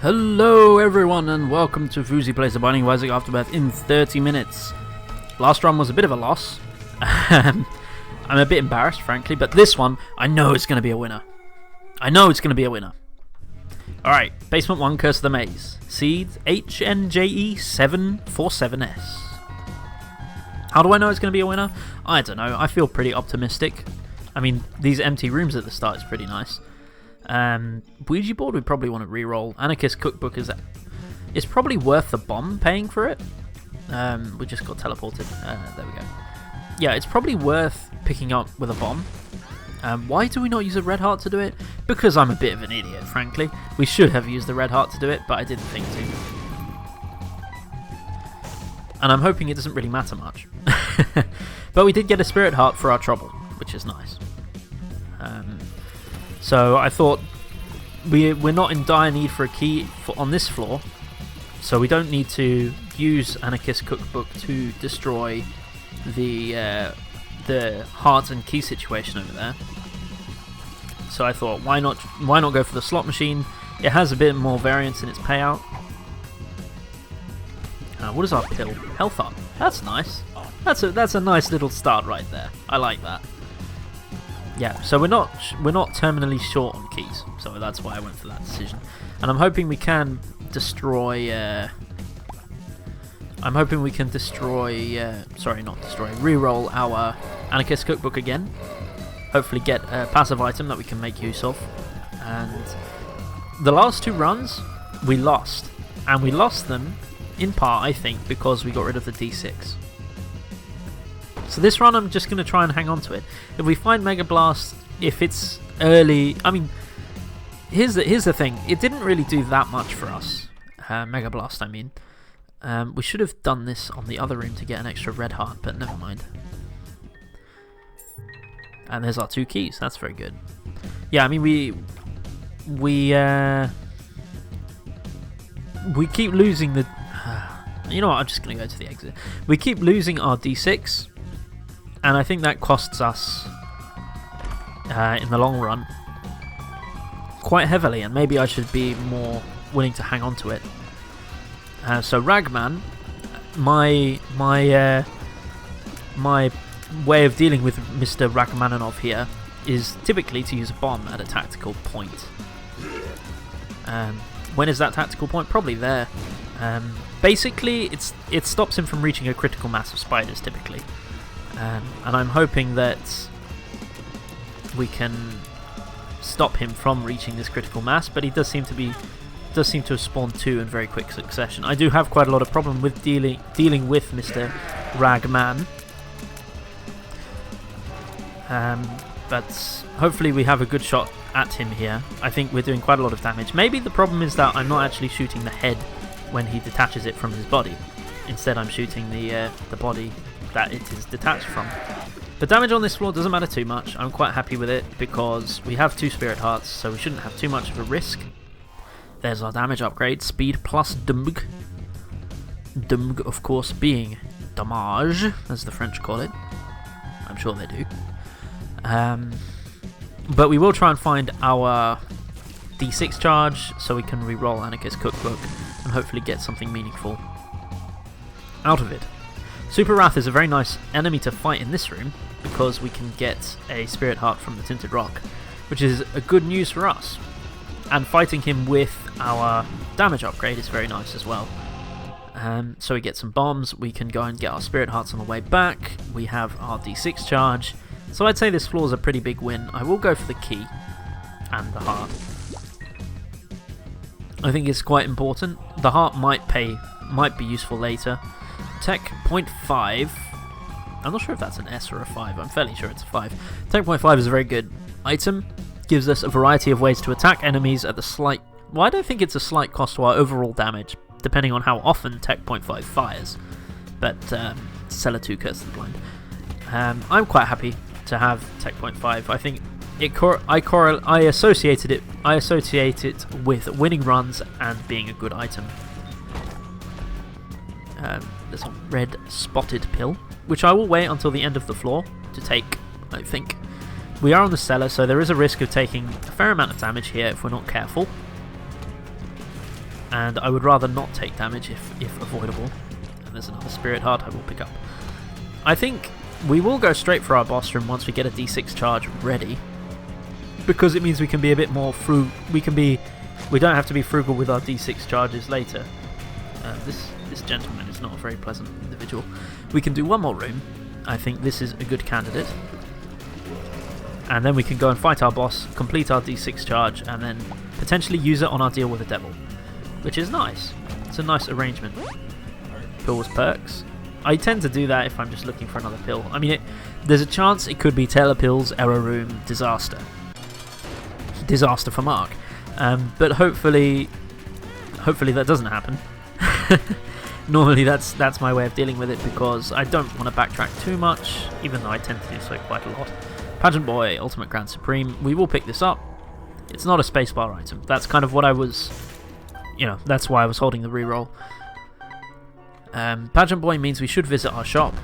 Hello everyone and welcome to Voozie Plays the Binding of Isaac Afterbirth in 30 minutes. Last run was a bit of a loss. I'm a bit embarrassed, frankly, but this one, I know it's going to be a winner. Alright, Basement 1, Curse of the Maze. Seeds, HNJE 747S. How do I know it's going to be a winner? I don't know, I feel pretty optimistic. I mean, these empty rooms at the start is pretty nice. Ouija board we probably want to reroll. Anarchist cookbook is probably worth the bomb paying for it. We just got teleported. There we go. Yeah, it's probably worth picking up with a bomb. Why do we not use a red heart to do it? Because I'm a bit of an idiot, frankly. We should have used the red heart to do it, but I didn't think to. And I'm hoping it doesn't really matter much. But we did get a spirit heart for our trouble, which is nice. So I thought we're not in dire need for a key on this floor, so we don't need to use Anarchist Cookbook to destroy the heart and key situation over there. So I thought, why not go for the slot machine? It has a bit more variance in its payout. What is our pill? Health up. That's nice. That's a nice little start right there. I like that. Yeah, so we're not terminally short on keys, so that's why I went for that decision. And I'm hoping we can destroy. Reroll our Anarchist Cookbook again. Hopefully get a passive item that we can make use of. And the last two runs we lost, and we lost them in part, I think, because we got rid of the D6. So this run I'm just going to try and hang on to it. If we find Mega Blast, if it's early... I mean, here's the thing. It didn't really do that much for us. Mega Blast, I mean. We should have done this on the other room to get an extra red heart, but never mind. And there's our two keys. That's very good. Yeah, I mean, we keep losing the... You know what, I'm just going to go to the exit. We keep losing our D6... And I think that costs us, in the long run, quite heavily. And maybe I should be more willing to hang on to it. So Ragman, my way of dealing with Mr. Ragmananov here is typically to use a bomb at a tactical point. When is that tactical point? Probably there. Basically, it stops him from reaching a critical mass of spiders, typically. And I'm hoping that we can stop him from reaching this critical mass, but he does seem to have spawned two in very quick succession. I do have quite a lot of problem with dealing with Mr. Ragman, but hopefully we have a good shot at him here. I think we're doing quite a lot of damage. Maybe the problem is that I'm not actually shooting the head when he detaches it from his body. Instead, I'm shooting the body that it is detached from. The damage on this floor doesn't matter too much. I'm quite happy with it because we have two spirit hearts, so we shouldn't have too much of a risk. There's our damage upgrade, speed plus dumg. Dumg, of course, being damage, as the French call it. I'm sure they do. But we will try and find our D6 charge so we can re-roll Anarchist Cookbook and hopefully get something meaningful out of it. Super Wrath is a very nice enemy to fight in this room because we can get a Spirit Heart from the Tinted Rock, which is a good news for us. And fighting him with our damage upgrade is very nice as well. So we get some bombs, we can go and get our Spirit Hearts on the way back, we have our D6 charge. So I'd say this floor is a pretty big win. I will go for the key and the heart. I think it's quite important. The heart might be useful later. Tech 0.5. I'm not sure if that's an S or a 5. I'm fairly sure it's a 5. Tech 0.5 is a very good item. Gives us a variety of ways to attack enemies at the slight... Well, I don't think it's a slight cost to our overall damage, depending on how often Tech 0.5 fires. But Cellar 2 Curse of the Blind. I'm quite happy to have Tech 0.5. I think I associate it with winning runs and being a good item. There's a Redspotted Pill, which I will wait until the end of the floor to take, I think. We are on the cellar, so there is a risk of taking a fair amount of damage here if we're not careful. and I would rather not take damage if avoidable. And there's another Spirit Heart I will pick up. I think we will go straight for our boss room once we get a D6 charge ready, because it means we can be a bit more we don't have to be frugal with our D6 charges later. This gentleman is not a very pleasant individual. We can do one more room. I think this is a good candidate. And then we can go and fight our boss, complete our D6 charge, and then potentially use it on our deal with the devil, which is nice. It's a nice arrangement. Pills perks. I tend to do that if I'm just looking for another pill. I mean, there's a chance it could be Taylor Pills, Error Room, Disaster. Disaster for Mark. But hopefully that doesn't happen. Normally that's my way of dealing with it, because I don't want to backtrack too much, even though I tend to do so quite a lot. Pageant Boy, Ultimate Grand Supreme. We will pick this up. It's not a spacebar item. That's kind of what I was... that's why I was holding the reroll. Pageant Boy means we should visit our shop.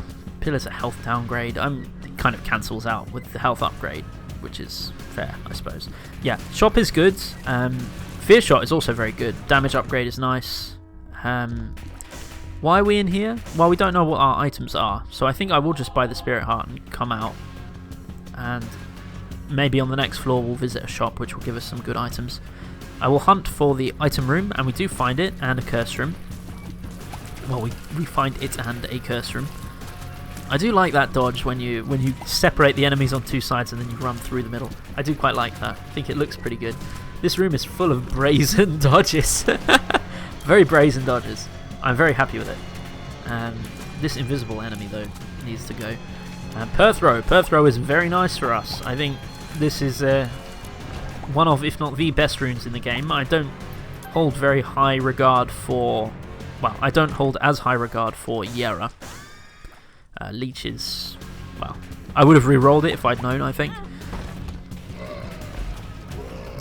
Pill is a health downgrade. It kind of cancels out with the health upgrade, which is fair, I suppose. Yeah, shop is good. Fear Shot is also very good. Damage upgrade is nice. Why are we in here? Well, we don't know what our items are, so I think I will just buy the Spirit Heart and come out. And maybe on the next floor we'll visit a shop which will give us some good items. I will hunt for the item room, and we do find it, and a curse room. Well, we find it and a curse room. I do like that dodge when you separate the enemies on two sides and then you run through the middle. I do quite like that. I think it looks pretty good. This room is full of brazen dodges. Very brazen dodges. I'm very happy with it. This invisible enemy, though, needs to go. Perthrow. Perthrow is very nice for us. I think this is one of, if not the best runes in the game. I don't hold very high regard for... Well, I don't hold as high regard for Yera. Leeches... Well, I would have re-rolled it if I'd known, I think.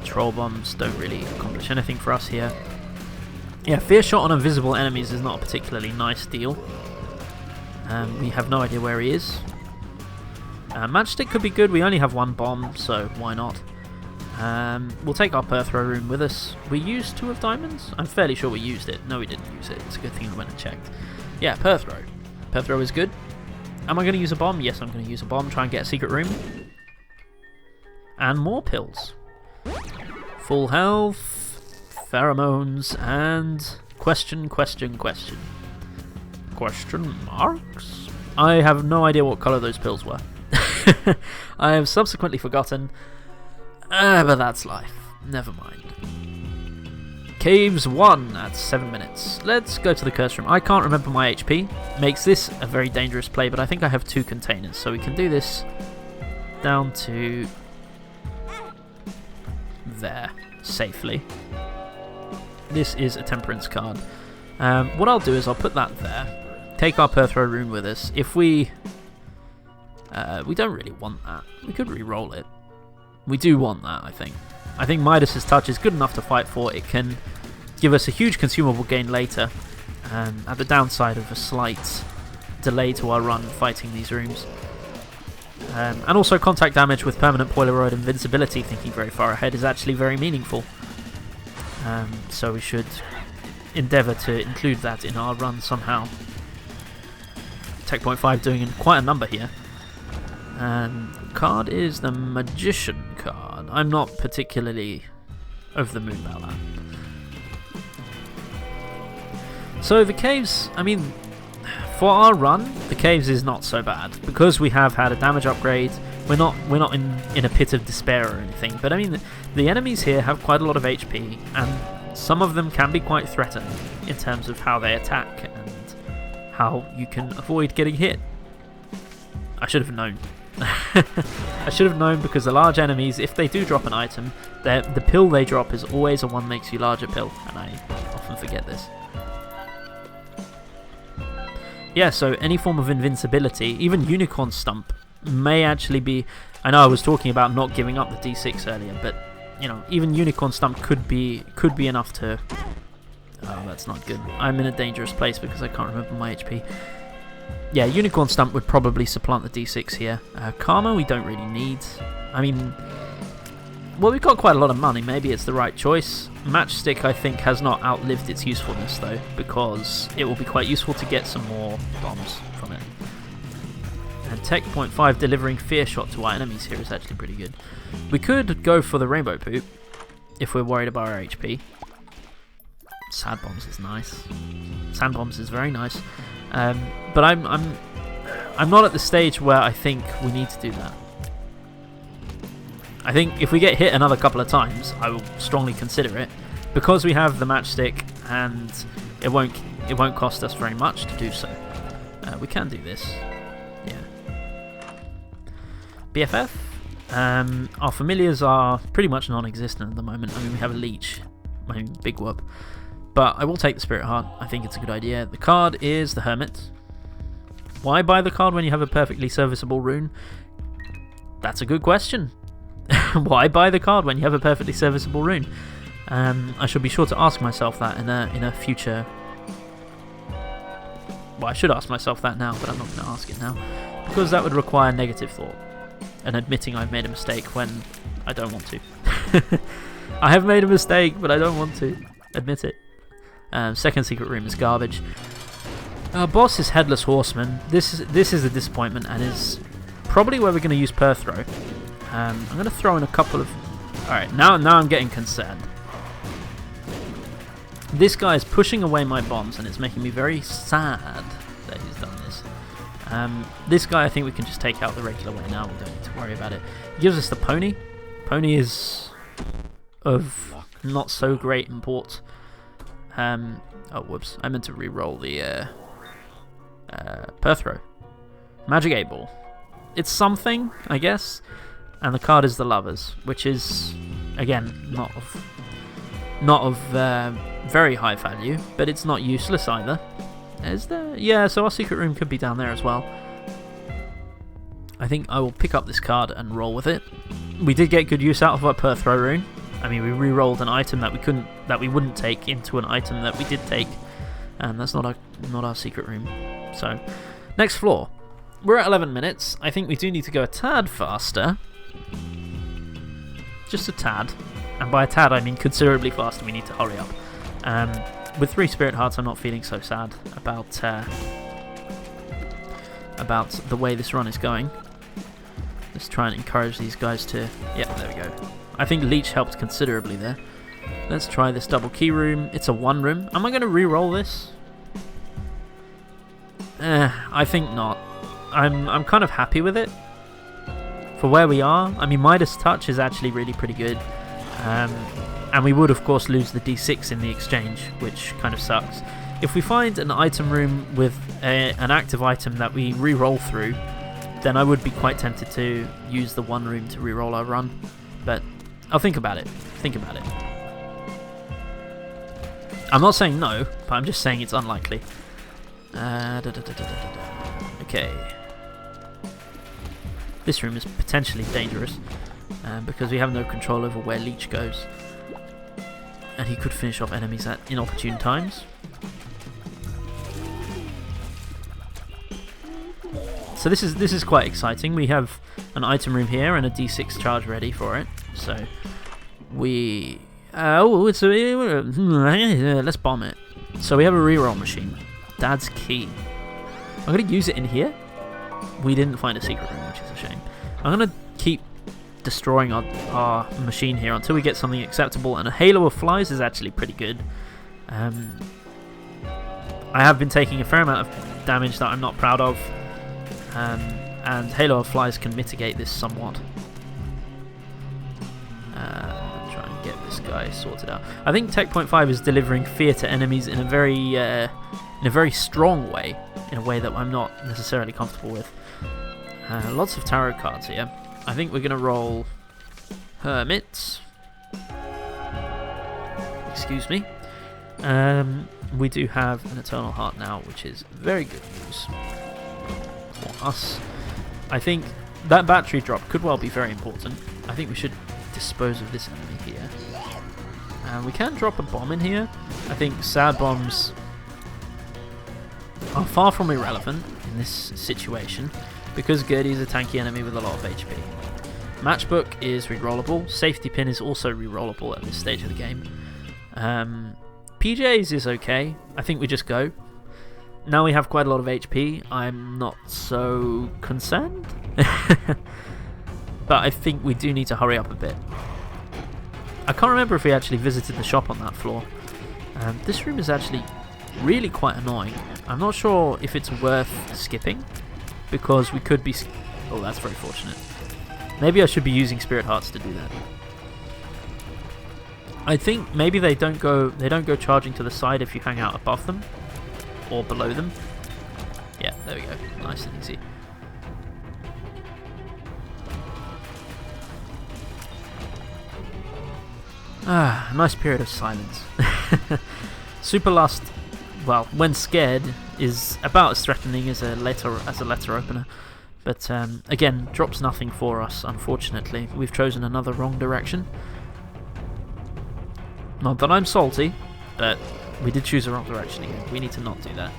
Troll Bombs don't really accomplish anything for us here. Yeah, Fear Shot on invisible enemies is not a particularly nice deal. We have no idea where he is. Matchstick could be good. We only have one bomb, so why not? We'll take our Perthrow room with us. We used 2 of diamonds? I'm fairly sure we used it. No, we didn't use it. It's a good thing I went and checked. Yeah, Perthrow. Perthrow is good. Am I going to use a bomb? Yes, I'm going to use a bomb. Try and get a secret room. And more pills. Full health. Pheromones. And... Question marks? I have no idea what colour those pills were. I have subsequently forgotten. But that's life. Never mind. Caves 1 at 7 minutes. Let's go to the curse room. I can't remember my HP. Makes this a very dangerous play, but I think I have 2 containers, so we can do this down to there safely. This is a temperance card. What I'll do is I'll put that there. Take our Perthrow rune with us. If we don't really want that. We could re-roll it. We do want that, I think. I think Midas's Touch is good enough to fight for. It can give us a huge consumable gain later, at the downside of a slight delay to our run fighting these rooms. And also contact damage with permanent Polaroid invincibility, thinking very far ahead, is actually very meaningful. So we should endeavour to include that in our run somehow. Tech point 5 doing quite a number here. And card is the Magician card. I'm not particularly over the moon about that. So the caves, I mean, for our run, the caves is not so bad because we have had a damage upgrade. We're not in a pit of despair or anything. But I mean, the enemies here have quite a lot of HP, and some of them can be quite threatening in terms of how they attack and how you can avoid getting hit. I should have known. I should have known, because the large enemies, if they do drop an item, the pill they drop is always a 1 makes you larger pill, and I often forget this. Yeah, so any form of invincibility, even Unicorn Stump, may actually be... I know I was talking about not giving up the D6 earlier, but you know, even Unicorn Stump could be enough to... Oh, that's not good. I'm in a dangerous place because I can't remember my HP. Yeah, Unicorn Stump would probably supplant the D6 here. Karma we don't really need. I mean, well, we've got quite a lot of money. Maybe it's the right choice. Matchstick, I think, has not outlived its usefulness, though, because it will be quite useful to get some more bombs from it. And Tech 0.5 delivering Fear Shot to our enemies here is actually pretty good. We could go for the Rainbow Poop if we're worried about our HP. Sad Bombs is nice. Sand Bombs is very nice. But I'm not at the stage where I think we need to do that. I think if we get hit another couple of times, I will strongly consider it, because we have the matchstick and it won't cost us very much to do so. We can do this. Yeah. BFF. Our familiars are pretty much non-existent at the moment. I mean, we have a leech. I mean, big whoop. But I will take the Spirit Heart. I think it's a good idea. The card is the Hermit. Why buy the card when you have a perfectly serviceable rune? That's a good question. Why buy the card when you have a perfectly serviceable rune? I should be sure to ask myself that in a future... Well, I should ask myself that now, but I'm not going to ask it now, because that would require negative thought and admitting I've made a mistake when I don't want to. I have made a mistake, but I don't want to admit it. Second secret room is garbage. Our boss is Headless Horseman. This is a disappointment and is probably where we're going to use Perthrow. I'm going to throw in a couple of... Alright, now I'm getting concerned. This guy is pushing away my bombs and it's making me very sad that he's done this. This guy I think we can just take out the regular way now. We don't need to worry about it. He gives us the Pony. Pony is of not so great import. Oh, whoops. I meant to re-roll the Perthrow. Magic 8 Ball. It's something, I guess. And the card is the Lovers, which is, again, not of very high value, but it's not useless either. Is there? Yeah, so our secret room could be down there as well. I think I will pick up this card and roll with it. We did get good use out of our Perthrow rune. I mean, we re-rolled an item that we wouldn't take into an item that we did take, and that's not our secret room. So, next floor. We're at 11 minutes. I think we do need to go a tad faster. Just a tad. And by a tad, I mean considerably faster. We need to hurry up. With 3 Spirit Hearts, I'm not feeling so sad about the way this run is going. Let's try and encourage these guys to... Yep, there we go. I think Leech helped considerably there. Let's try this double key room. It's a 1 room. Am I going to re-roll this? I think not. I'm kind of happy with it. For where we are, I mean, Midas Touch is actually really pretty good. And we would, of course, lose the D6 in the exchange, which kind of sucks. If we find an item room with an active item that we re-roll through, then I would be quite tempted to use the 1 room to re-roll our run. But I'll think about it. Think about it. I'm not saying no, but I'm just saying it's unlikely. Okay. This room is potentially dangerous because we have no control over where Leech goes. And he could finish off enemies at inopportune times. So this is quite exciting. We have an item room here and a D6 charge ready for it. So we... let's bomb it. So we have a reroll machine. Dad's key. I'm going to use it in here. We didn't find a secret room, which is a shame. I'm going to keep destroying our machine here until we get something acceptable, and a Halo of Flies is actually pretty good. I have been taking a fair amount of damage that I'm not proud of, and Halo of Flies can mitigate this somewhat. Try and get this guy sorted out. I think Tech 0.5 is delivering fear to enemies in a very strong way, in a way that I'm not necessarily comfortable with. Lots of tarot cards here. I think we're going to roll Hermit. Excuse me. We do have an Eternal Heart now, which is very good news for us. I think that battery drop could well be very important. I think we should dispose of this enemy here. We can drop a bomb in here. I think sad bombs are far from irrelevant in this situation, because Gertie is a tanky enemy with a lot of HP. Matchbook is rerollable. Safety pin is also rerollable at this stage of the game. PJs is okay. I think we just go. Now we have quite a lot of HP. I'm not so concerned. But I think we do need to hurry up a bit. I can't remember if we actually visited the shop on that floor. This room is actually really quite annoying. I'm not sure if it's worth skipping, because we could be... Oh, that's very fortunate. Maybe I should be using Spirit Hearts to do that. I think maybe they don't go charging to the side if you hang out above them or below them. Yeah, there we go. Nice and easy. Ah, nice period of silence. Super Lust, well, when scared, is about as threatening as a letter opener. But again, drops nothing for us, unfortunately. We've chosen another wrong direction. Not that I'm salty, but we did choose the wrong direction again. We need to not do that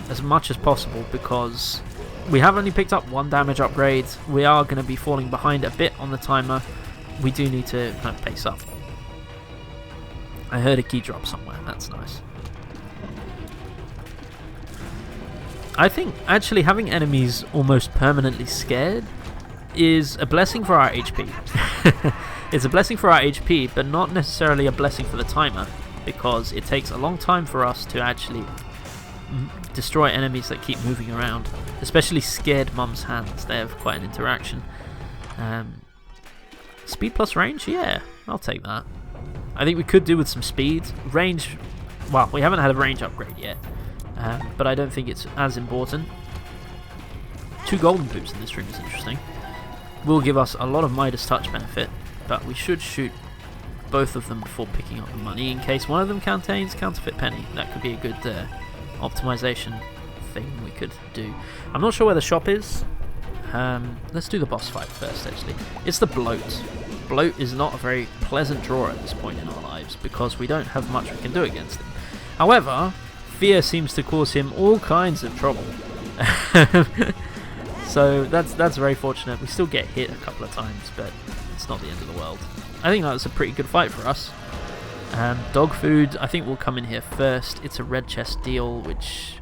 as much as possible, because we have only picked up 1 damage upgrade. We are going to be falling behind a bit on the timer. We do need to kind of pace up. I heard a key drop somewhere. That's nice. I think actually having enemies almost permanently scared is a blessing for our HP. It's a blessing for our HP, but not necessarily a blessing for the timer, because it takes a long time for us to actually destroy enemies that keep moving around, especially scared mum's hands. They have quite an interaction. Speed plus range? Yeah, I'll take that. I think we could do with some speed. Range, well, we haven't had a range upgrade yet, but I don't think it's as important. 2 golden poops in this room is interesting. Will give us a lot of Midas Touch benefit, but we should shoot both of them before picking up the money in case one of them contains counterfeit penny. That could be a good optimization thing we could do. I'm not sure where the shop is. Let's do the boss fight first, actually. It's the Bloat. Bloat is not a very pleasant draw at this point in our lives, because we don't have much we can do against him. However, fear seems to cause him all kinds of trouble. So that's very fortunate. We still get hit a couple of times, but it's not the end of the world. I think that was a pretty good fight for us. Dog food, I think, will come in here first. It's a red chest deal, which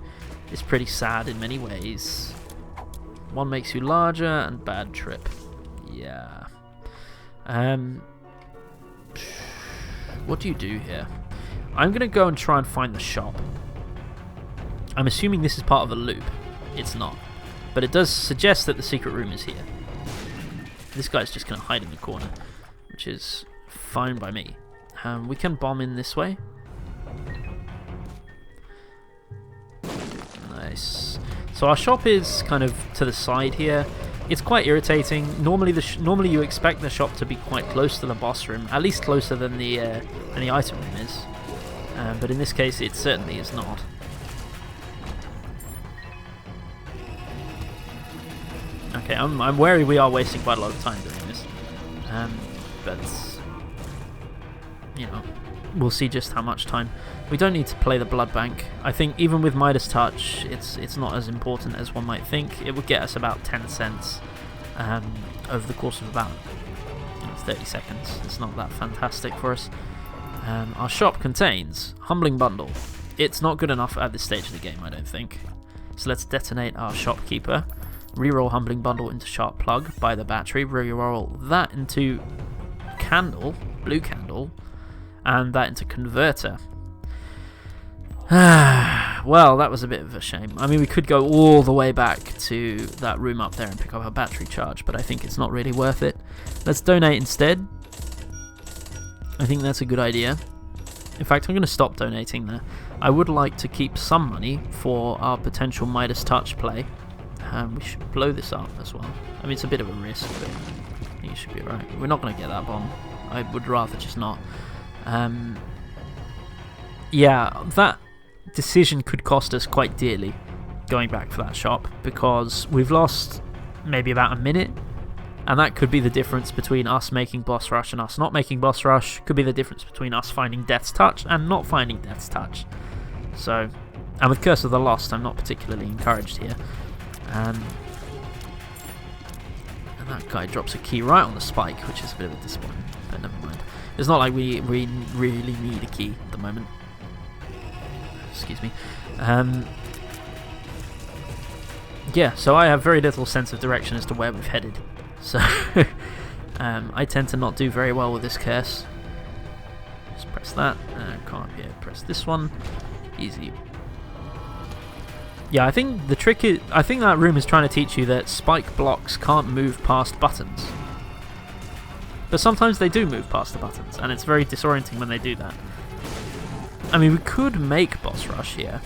is pretty sad in many ways. 1 makes you larger and bad trip. Yeah. What do you do here? I'm going to go and try and find the shop. I'm assuming this is part of a loop. It's not. But it does suggest that the secret room is here. This guy's just going to hide in the corner, which is fine by me. We can bomb in this way. Nice. So our shop is kind of to the side here. It's quite irritating. Normally you expect the shop to be quite close to the boss room, at least closer than the item room is. But in this case, it certainly is not. Okay, I'm wary we are wasting quite a lot of time doing this. But you know, we'll see just how much time. We don't need to play the blood bank. I think even with Midas Touch, it's not as important as one might think. It would get us about 10 cents over the course of about 30 seconds. It's not that fantastic for us. Our shop contains Humbling Bundle. It's not good enough at this stage of the game, I don't think. So let's detonate our shopkeeper. Reroll Humbling Bundle into Sharp Plug by the battery. Reroll that into Candle, Blue Candle, and that into Converter. Well, that was a bit of a shame. I mean, we could go all the way back to that room up there and pick up a battery charge, but I think it's not really worth it. Let's donate instead. I think that's a good idea. In fact, I'm going to stop donating there. I would like to keep some money for our potential Midas Touch play. We should blow this up as well. I mean, it's a bit of a risk, but I think it should be alright. We're not going to get that bomb. I would rather just not. Yeah, that decision could cost us quite dearly, going back for that shop, because we've lost maybe about a minute, and that could be the difference between us making boss rush and us not making boss rush. Could be the difference between us finding Death's Touch and not finding Death's Touch. So, and with Curse of the Lost, I'm not particularly encouraged here. And And that guy drops a key right on the spike, which is a bit of a disappointment, but never mind. It's not like we really need a key at the moment. Excuse me. Yeah, so I have very little sense of direction as to where we've headed. So I tend to not do very well with this curse. Just press that. Can't here. Press this one. Easy. Yeah, I think the trick is... I think that room is trying to teach you that spike blocks can't move past buttons. But sometimes they do move past the buttons, and it's very disorienting when they do that. I mean, we could make boss rush here,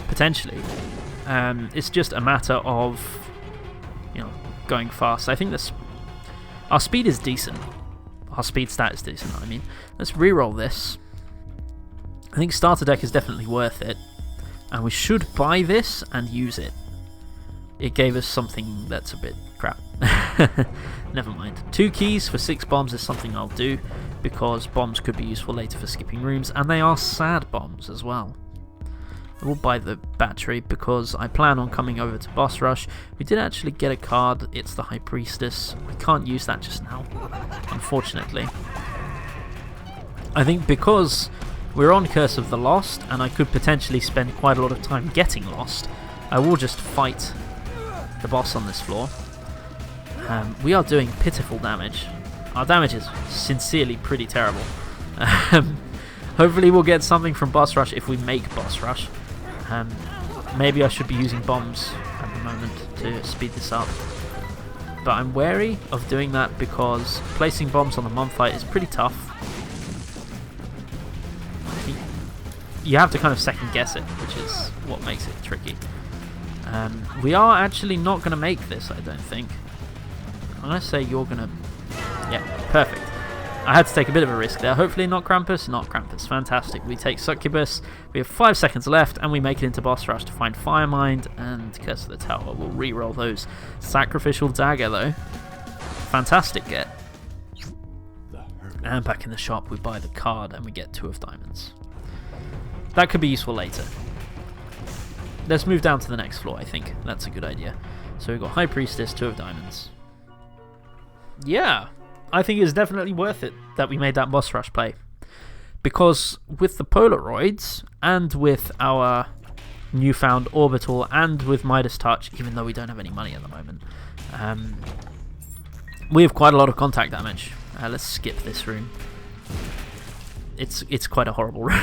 potentially. It's just a matter of, you know, going fast. I think this... Our speed is decent. Our speed stat is decent, I mean. Let's reroll this. I think starter deck is definitely worth it. And we should buy this and use it. It gave us something that's a bit crap. Never mind. 2 keys for 6 bombs is something I'll do, because bombs could be useful later for skipping rooms, and they are sad bombs as well. I will buy the battery because I plan on coming over to boss rush. We did actually get a card. It's the High Priestess. We can't use that just now, unfortunately. I think because we're on Curse of the Lost, and I could potentially spend quite a lot of time getting lost, I will just fight the boss on this floor. We are doing pitiful damage. Our damage is sincerely pretty terrible. Hopefully we'll get something from boss rush if we make boss rush. Maybe I should be using bombs at the moment to speed this up. But I'm wary of doing that because placing bombs on the mum fight is pretty tough. You have to kind of second guess it, which is what makes it tricky. We are actually not going to make this, I don't think. I'm going to say you're going to... Yeah, perfect. I had to take a bit of a risk there. Hopefully not Krampus. Not Krampus. Fantastic. We take Succubus. We have 5 seconds left, and we make it into boss rush to find Firemind and Curse of the Tower. We'll re-roll those. Sacrificial Dagger, though. Fantastic get. And back in the shop, we buy the card, and we get 2 of diamonds. That could be useful later. Let's move down to the next floor, I think. That's a good idea. So we've got High Priestess, 2 of diamonds. Yeah, I think it's definitely worth it that we made that boss rush play. Because with the Polaroids, and with our newfound Orbital, and with Midas Touch, even though we don't have any money at the moment, we have quite a lot of contact damage. Let's skip this room. It's quite a horrible room.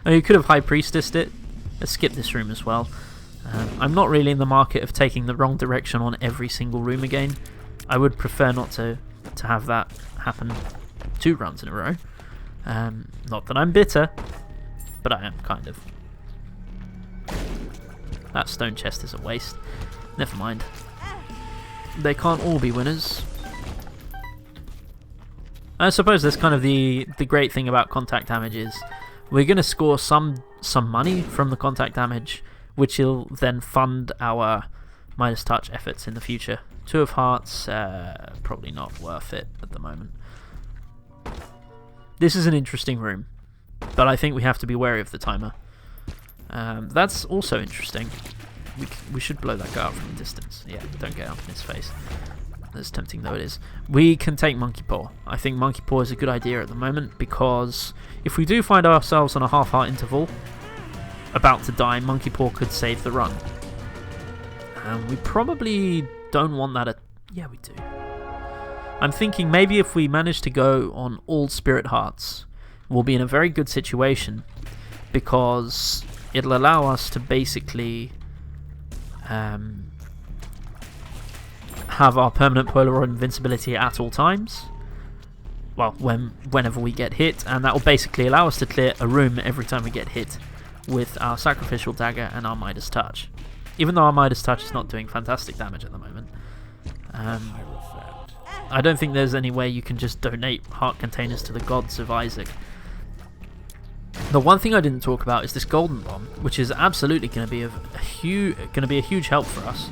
I mean, you could have High Priestessed it. Let's skip this room as well. I'm not really in the market of taking the wrong direction on every single room again. I would prefer not to have that happen 2 runs in a row. Not that I'm bitter, but I am kind of. That stone chest is a waste. Never mind. They can't all be winners. I suppose that's kind of the great thing about contact damage is we're going to score some money from the contact damage, which will then fund our Midas Touch efforts in the future. 2 of Hearts, probably not worth it at the moment. This is an interesting room, but I think we have to be wary of the timer. That's also interesting. We should blow that guy out from a distance. Yeah, don't get up in his face. As tempting though it is. We can take Monkey Paw. I think Monkey Paw is a good idea at the moment because if we do find ourselves on a half-heart interval, about to die, Monkey Paw could save the run. And we probably don't want that. Yeah, we do. I'm thinking maybe if we manage to go on all Spirit Hearts, we'll be in a very good situation because it'll allow us to basically have our permanent Polaroid invincibility at all times. Well, whenever we get hit, and that will basically allow us to clear a room every time we get hit with our Sacrificial Dagger and our Midas Touch. Even though our Midas Touch is not doing fantastic damage at the moment. I don't think there's any way you can just donate heart containers to the gods of Isaac. The one thing I didn't talk about is this golden bomb, which is absolutely going to be a huge help for us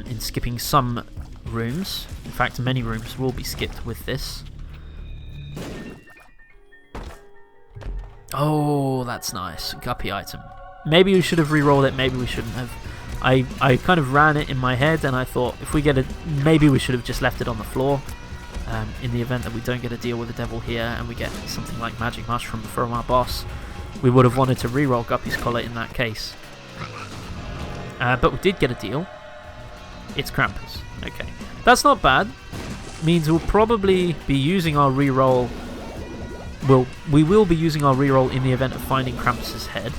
in skipping some rooms. In fact, many rooms will be skipped with this. Oh, that's nice. Guppy item. Maybe we should have re-rolled it, maybe we shouldn't have. I kind of ran it in my head, and I thought if we get it, maybe we should have just left it on the floor. In the event that we don't get a deal with the devil here and we get something like Magic Mushroom from our boss, we would have wanted to reroll Guppy's Collar in that case. But we did get a deal. It's Krampus. Okay. That's not bad. Means we'll probably be using our reroll. We will be using our reroll in the event of finding Krampus's head.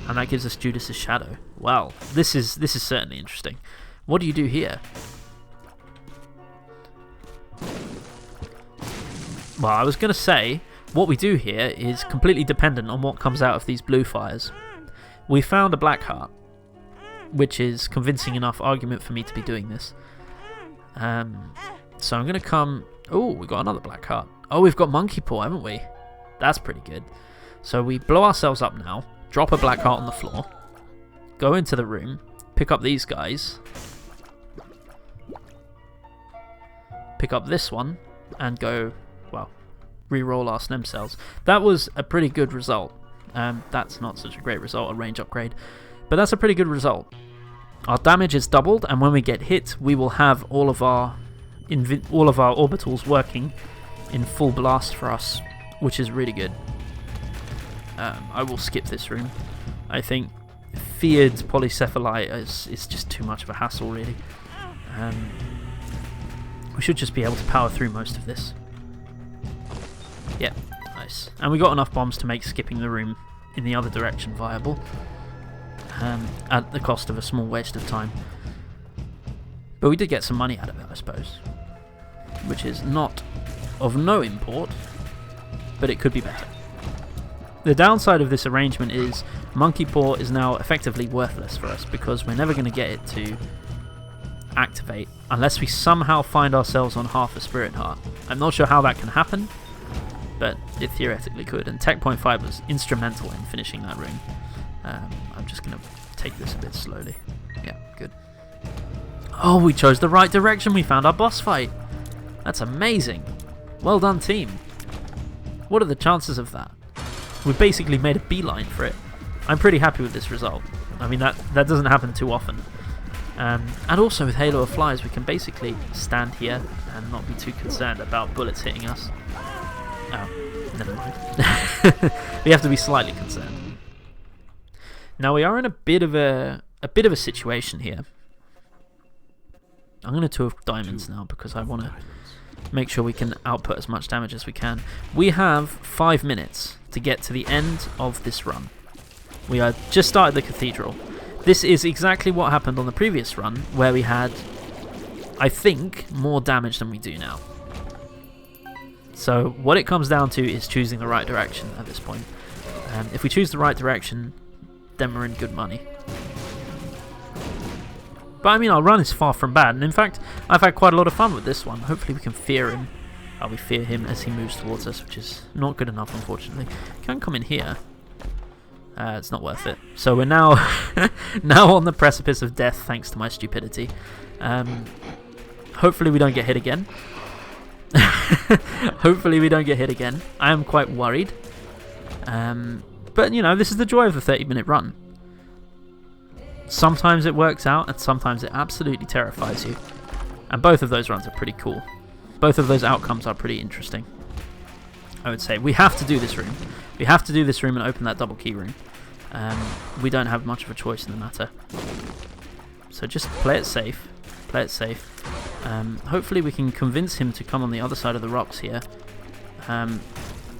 And that gives us Judas's Shadow. Wow. This is certainly interesting. What do you do here? Well, I was going to say, what we do here is completely dependent on what comes out of these blue fires. We found a black heart, which is convincing enough argument for me to be doing this. So I'm going to come... Oh, we got another black heart. Oh, we've got Monkey Paw, haven't we? That's pretty good. So we blow ourselves up now, drop a black heart on the floor, go into the room, pick up these guys, pick up this one, and go... Well, re-roll our stem cells. That was a pretty good result. That's not such a great result, a range upgrade, but that's a pretty good result. Our damage is doubled, and when we get hit, we will have all of our orbitals working in full blast for us, which is really good. I will skip this room. I think feared polycephalite is just too much of a hassle, really. We should just be able to power through most of this. Yeah, nice. And we got enough bombs to make skipping the room in the other direction viable, at the cost of a small waste of time. But we did get some money out of it, I suppose, which is not of no import, but it could be better. The downside of this arrangement is Monkey Paw is now effectively worthless for us because we're never going to get it to activate unless we somehow find ourselves on half a Spirit Heart. I'm not sure how that can happen, but it theoretically could, and Tech Point 5 was instrumental in finishing that room. I'm just going to take this a bit slowly. Yeah, good. Oh, we chose the right direction. We found our boss fight. That's amazing. Well done, team. What are the chances of that? We basically made a beeline for it. I'm pretty happy with this result. I mean, that doesn't happen too often. And also with Halo of Flies, we can basically stand here and not be too concerned about bullets hitting us. Oh, never mind. We have to be slightly concerned. Now we are in a bit of a situation here. I'm going to 2 of diamonds now because I want to make sure we can output as much damage as we can. We have 5 minutes to get to the end of this run. We are just started the Cathedral. This is exactly what happened on the previous run, where we had, I think, more damage than we do now. So what it comes down to is choosing the right direction at this point. If we choose the right direction, then we're in good money. But I mean, our run is far from bad, and in fact, I've had quite a lot of fun with this one. Hopefully we can fear him. We fear him as he moves towards us, which is not good enough, unfortunately. Can come in here. It's not worth it. So we're now now on the precipice of death, thanks to my stupidity. Hopefully we don't get hit again. Hopefully we don't get hit again. I am quite worried. But, you know, this is the joy of the 30-minute run. Sometimes it works out, and sometimes it absolutely terrifies you. And both of those runs are pretty cool. Both of those outcomes are pretty interesting, I would say. We have to do this room. We have to do this room and open that double key room. We don't have much of a choice in the matter. So just play it safe. Play it safe. Hopefully we can convince him to come on the other side of the rocks here.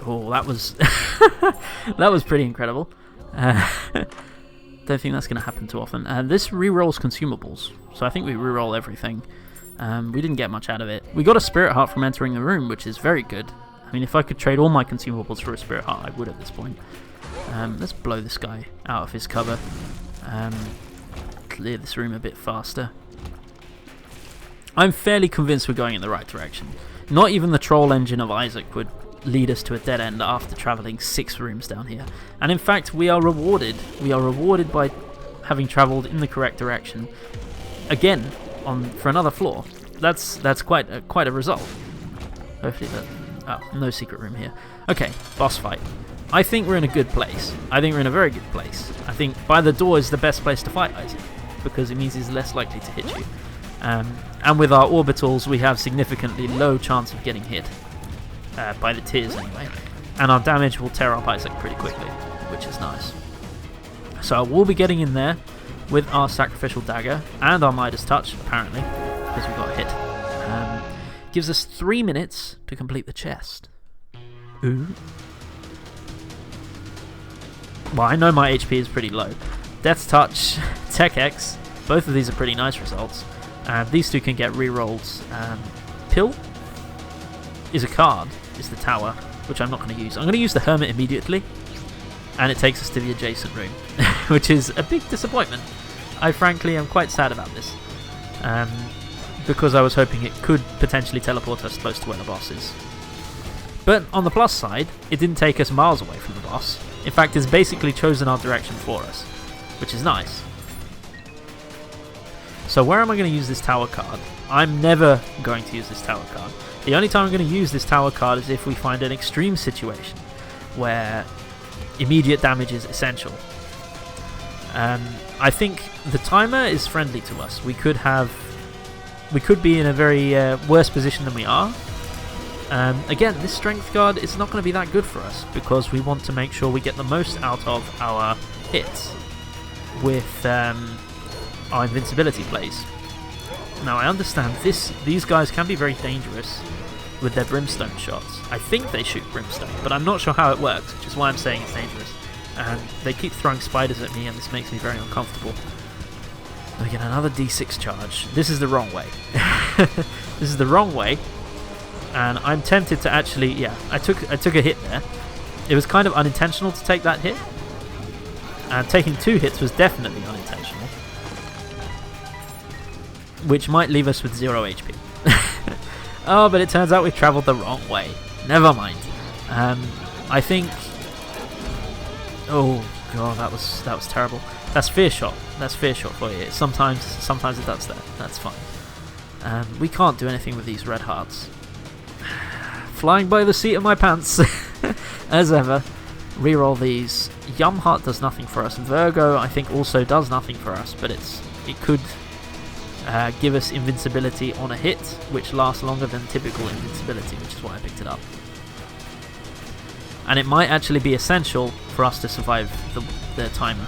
Oh, that was that was pretty incredible. Don't think that's going to happen too often. This re-rolls consumables, so I think we re-roll everything. We didn't get much out of it. We got a Spirit Heart from entering the room, which is very good. I mean, if I could trade all my consumables for a Spirit Heart, I would at this point. Let's blow this guy out of his cover. Clear this room a bit faster. I'm fairly convinced we're going in the right direction. Not even the troll engine of Isaac would lead us to a dead end after travelling 6 rooms down here. And in fact, we are rewarded. We are rewarded by having travelled in the correct direction again for another floor. That's quite a result. Hopefully that... Oh, no secret room here. Okay, boss fight. I think we're in a good place. I think we're in a very good place. I think by the door is the best place to fight Isaac, because it means he's less likely to hit you. And with our orbitals, we have significantly low chance of getting hit, by the tears anyway. And our damage will tear up Isaac pretty quickly, which is nice. So we'll be getting in there with our Sacrificial Dagger and our Midas Touch, apparently, because we got hit. Gives us 3 minutes to complete the chest. Ooh. Well, I know my HP is pretty low. Death's Touch, Tech X, both of these are pretty nice results. These two can get rerolls. Pill is a card, is the tower, which I'm not going to use. I'm going to use the Hermit immediately, and it takes us to the adjacent room, which is a big disappointment. I frankly am quite sad about this, because I was hoping it could potentially teleport us close to where the boss is. But on the plus side, it didn't take us miles away from the boss. In fact, it's basically chosen our direction for us, which is nice. So where am I going to use this tower card? I'm never going to use this tower card. The only time I'm going to use this tower card is if we find an extreme situation where immediate damage is essential. I think the timer is friendly to us. We could be in a very worse position than we are. Again, this strength guard is not going to be that good for us, because we want to make sure we get the most out of our hits with our invincibility plays. Now, I understand these guys can be very dangerous with their brimstone shots. I think they shoot brimstone, but I'm not sure how it works, which is why I'm saying it's dangerous. And they keep throwing spiders at me, and this makes me very uncomfortable. We get another D6 charge. This is the wrong way. This is the wrong way. And I'm tempted to actually, yeah, I took a hit there. It was kind of unintentional to take that hit. And taking 2 hits was definitely unintentional. Which might leave us with 0 HP. Oh, but it turns out we've travelled the wrong way. Never mind. I think... Oh, God, that was terrible. That's Fear Shot. That's Fear Shot for you. Sometimes it does that. That's fine. We can't do anything with these red hearts. Flying by the seat of my pants, as ever. Reroll these. Yum Heart does nothing for us. Virgo, I think, also does nothing for us, but it could give us invincibility on a hit, which lasts longer than typical invincibility, which is why I picked it up. And it might actually be essential for us to survive the timer.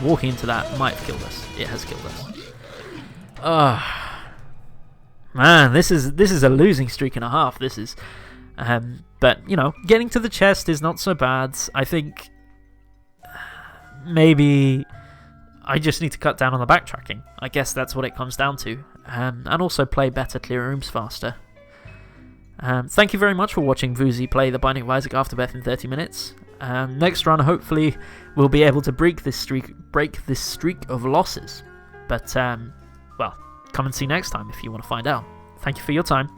Walking into that might have killed us. It has killed us. Man, this is a losing streak and a half. This is, but you know, getting to the chest is not so bad. I think maybe I just need to cut down on the backtracking. I guess that's what it comes down to, and also play better, clear rooms faster. Thank you very much for watching Voozie play The Binding of Isaac Afterbirth in 30 minutes. Next run, hopefully, we'll be able to break this streak of losses. But well, come and see next time if you want to find out. Thank you for your time.